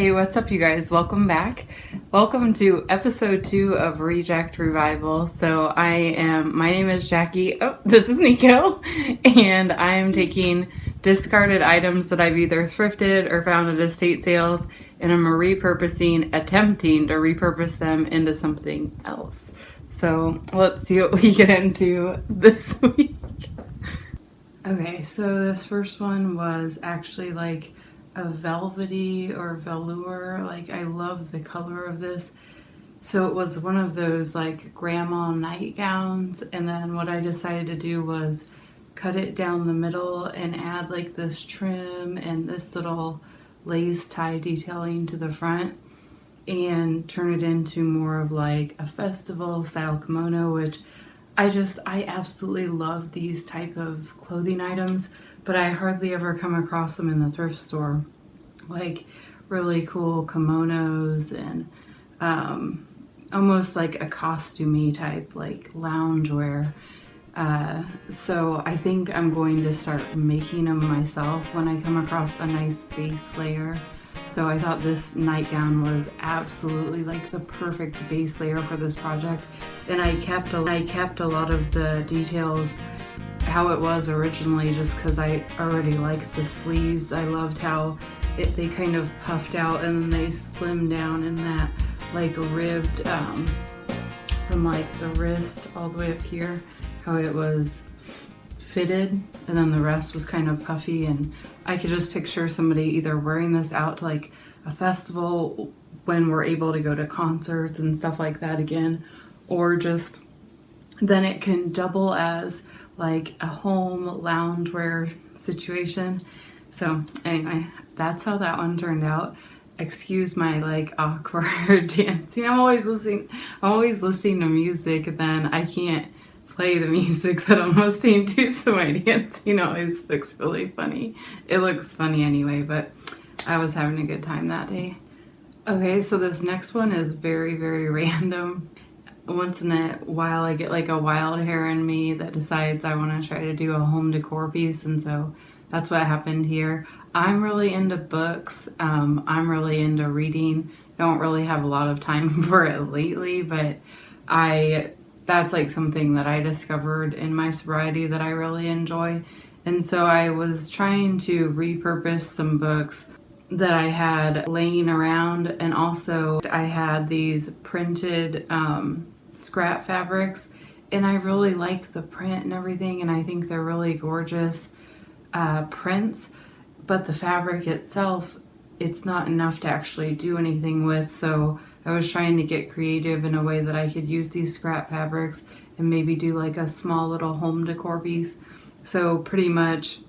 Hey, what's up, you guys? Welcome back. Welcome to episode 2 of Reject Revival. My name is Jackie. Oh, this is Nico. And I am taking discarded items that I've either thrifted or found at estate sales, and I'm attempting to repurpose them into something else. So let's see what we get into this week. Okay, so this first one was actually like a velvety or velour. Like, I love the color of this. So it was one of those like grandma nightgowns, and then what I decided to do was cut it down the middle and add like this trim and this little lace tie detailing to the front and turn it into more of like a festival style kimono, which I absolutely love these type of clothing items, but I hardly ever come across them in the thrift store. Like really cool kimonos and almost like a costumey type, like loungewear. So I think I'm going to start making them myself when I come across a nice base layer. So I thought this nightgown was absolutely like the perfect base layer for this project. And I kept a lot of the details how it was originally, just because I already liked the sleeves. I loved how they kind of puffed out and then they slimmed down in that like ribbed from like the wrist all the way up here, how it was fitted, and then the rest was kind of puffy. And I could just picture somebody either wearing this out to like a festival when we're able to go to concerts and stuff like that again, or just then it can double as like a home loungewear situation. So anyway, that's how that one turned out. Excuse my like awkward dancing. I'm always listening to music, and then I can't play the music that I'm listening to, so my dancing always looks really funny. It looks funny anyway, but I was having a good time that day. Okay, so this next one is very, very random. Once in a while I get like a wild hair in me that decides I want to try to do a home decor piece, and so that's what happened here. I'm really into books. I'm really into reading. Don't really have a lot of time for it lately, but that's like something that I discovered in my sobriety that I really enjoy. And so I was trying to repurpose some books that I had laying around, and also I had these printed scrap fabrics, and I really like the print and everything, and I think they're really gorgeous prints, but the fabric itself, it's not enough to actually do anything with. So I was trying to get creative in a way that I could use these scrap fabrics and maybe do like a small little home decor piece. So pretty much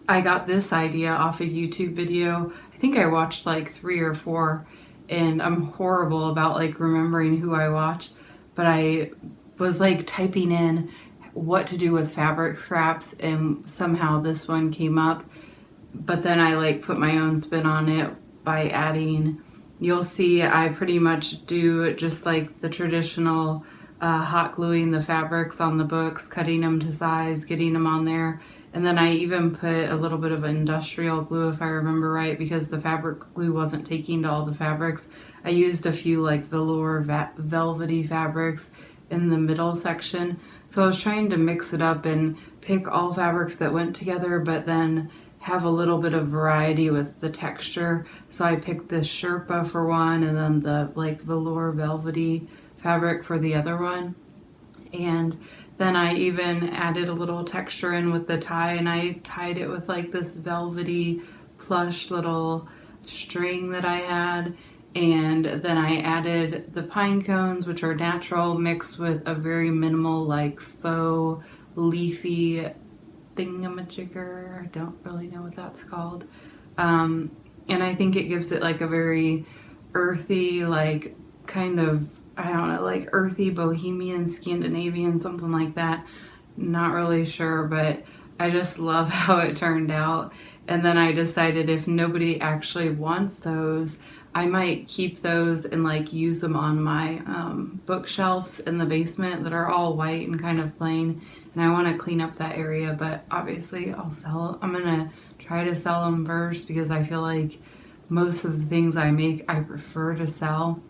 I got this idea off a YouTube video. I think I watched like 3 or 4, and I'm horrible about like remembering who I watched, but I was like typing in what to do with fabric scraps, and somehow this one came up. But then I like put my own spin on it by adding, you'll see I pretty much do just like the traditional hot gluing the fabrics on the books, cutting them to size, getting them on there. And then I even put a little bit of industrial glue, if I remember right, because the fabric glue wasn't taking to all the fabrics. I used a few like velour velvety fabrics in the middle section. So I was trying to mix it up and pick all fabrics that went together, but then have a little bit of variety with the texture. So I picked this Sherpa for one, and then the like velour velvety fabric for the other one. And then I even added a little texture in with the tie, and I tied it with like this velvety plush little string that I had. And then I added the pine cones, which are natural, mixed with a very minimal like faux leafy thingamajigger. I don't really know what that's called. And I think it gives it like a very earthy, like kind of, I don't know, like earthy bohemian, Scandinavian, something like that. Not really sure, but I just love how it turned out. And then I decided if nobody actually wants those, I might keep those and like use them on my bookshelves in the basement that are all white and kind of plain. And I want to clean up that area, but obviously I'll sell. I'm gonna try to sell them first because I feel like most of the things I make I prefer to sell,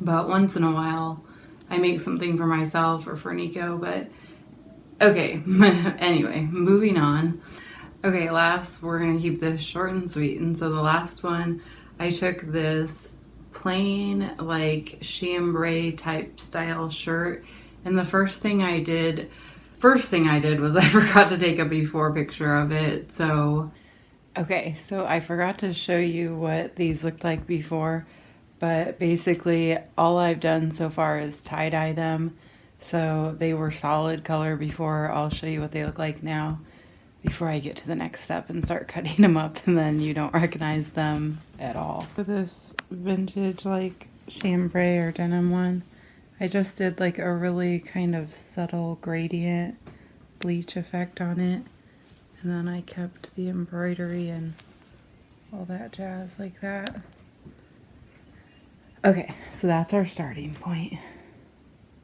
but once in a while I make something for myself or for Nico. But okay, anyway, moving on. Okay, last, we're gonna keep this short and sweet. And so the last one, I took this plain like chambray type style shirt, and the first thing I did was I forgot to take a before picture of it. So okay, so I forgot to show you what these looked like before, but basically all I've done so far is tie-dye them. So they were solid color before. I'll show you what they look like now before I get to the next step and start cutting them up, and then you don't recognize them at all. For this vintage like chambray or denim one, I just did like a really kind of subtle gradient bleach effect on it, and then I kept the embroidery and all that jazz like that. Okay, so that's our starting point.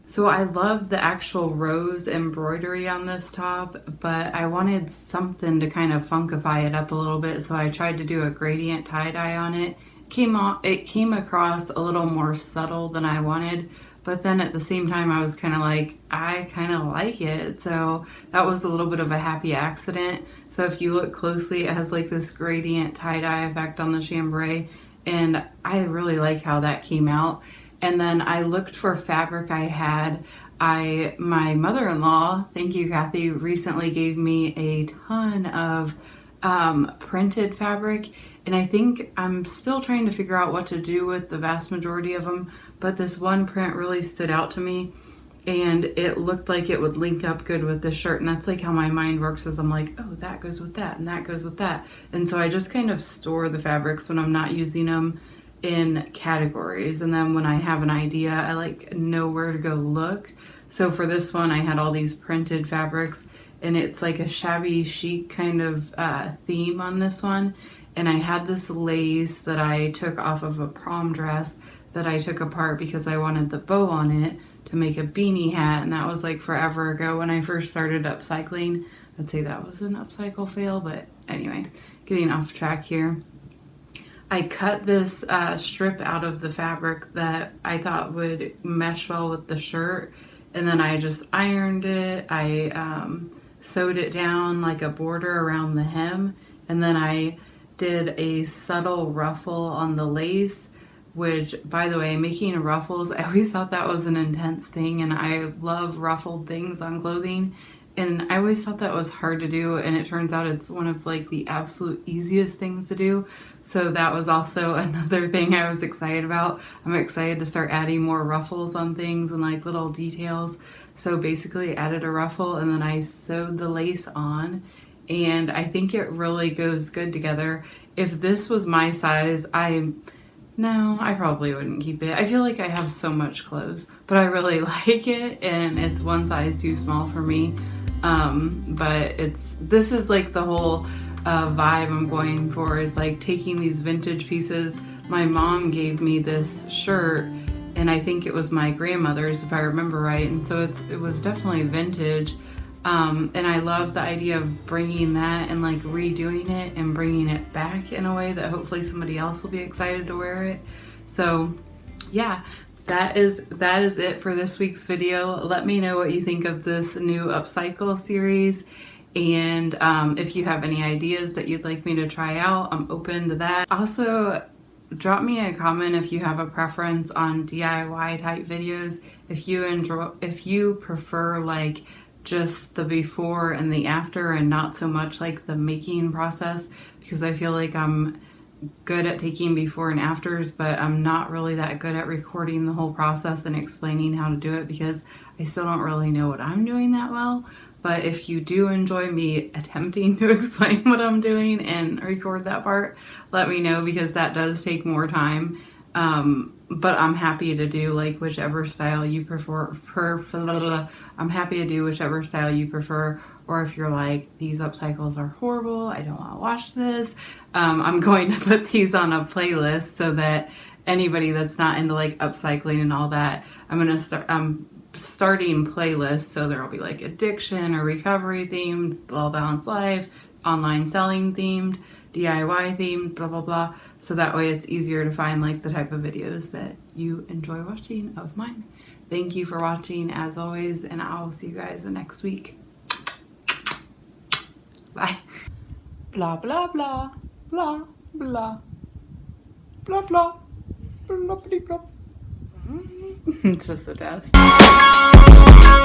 So I love the actual rose embroidery on this top, but I wanted something to kind of funkify it up a little bit, so I tried to do a gradient tie-dye on it. It came across a little more subtle than I wanted, but then at the same time I was kind of like, I kind of like it. So that was a little bit of a happy accident. So if you look closely, it has like this gradient tie-dye effect on the chambray, and I really like how that came out. And then I looked for fabric I had. My mother-in-law, thank you Kathy, recently gave me a ton of printed fabric, and I think I'm still trying to figure out what to do with the vast majority of them, but this one print really stood out to me, and it looked like it would link up good with this shirt. And that's like how my mind works, is I'm like, oh, that goes with that and that goes with that. And so I just kind of store the fabrics when I'm not using them in categories, and then when I have an idea, I like know where to go look. So for this one, I had all these printed fabrics, and it's like a shabby chic kind of theme on this one. And I had this lace that I took off of a prom dress that I took apart because I wanted the bow on it to make a beanie hat, and that was like forever ago when I first started upcycling. I'd say that was an upcycle fail, but anyway, getting off track here. I cut this strip out of the fabric that I thought would mesh well with the shirt, and then I just ironed it. I sewed it down like a border around the hem, and then I did a subtle ruffle on the lace, which, by the way, making ruffles, I always thought that was an intense thing, and I love ruffled things on clothing. And I always thought that was hard to do, and it turns out it's one of like the absolute easiest things to do. So that was also another thing I was excited about. I'm excited to start adding more ruffles on things and like little details. So basically I added a ruffle, and then I sewed the lace on, and I think it really goes good together. If this was my size, I probably wouldn't keep it. I feel like I have so much clothes, but I really like it, and it's one size too small for me. But this is like the whole vibe I'm going for, is like taking these vintage pieces. My mom gave me this shirt, and I think it was my grandmother's if I remember right, and so it was definitely vintage. And I love the idea of bringing that and like redoing it and bringing it back in a way that hopefully somebody else will be excited to wear it. So yeah, that is it for this week's video. Let me know what you think of this new upcycle series, and if you have any ideas that you'd like me to try out, I'm open to that. Also, drop me a comment if you have a preference on DIY type videos. If you prefer like just the before and the after and not so much like the making process, because I feel like I'm good at taking before and afters, but I'm not really that good at recording the whole process and explaining how to do it, because I still don't really know what I'm doing that well. But if you do enjoy me attempting to explain what I'm doing and record that part, let me know, because that does take more time. But I'm happy to do like whichever style you prefer. I'm happy to do whichever style you prefer. Or if you're like, these upcycles are horrible, I don't want to watch this, I'm going to put these on a playlist so that anybody that's not into like upcycling and all that, I'm starting playlists, so there'll be like addiction or recovery themed, well balanced life, online selling themed, DIY themed, blah, blah, blah. So that way it's easier to find like the type of videos that you enjoy watching of mine. Thank you for watching as always, and I will see you guys next week. Bye. Blah, blah, blah, blah, blah, blah, blah, blah, blah, blah. It's just a test.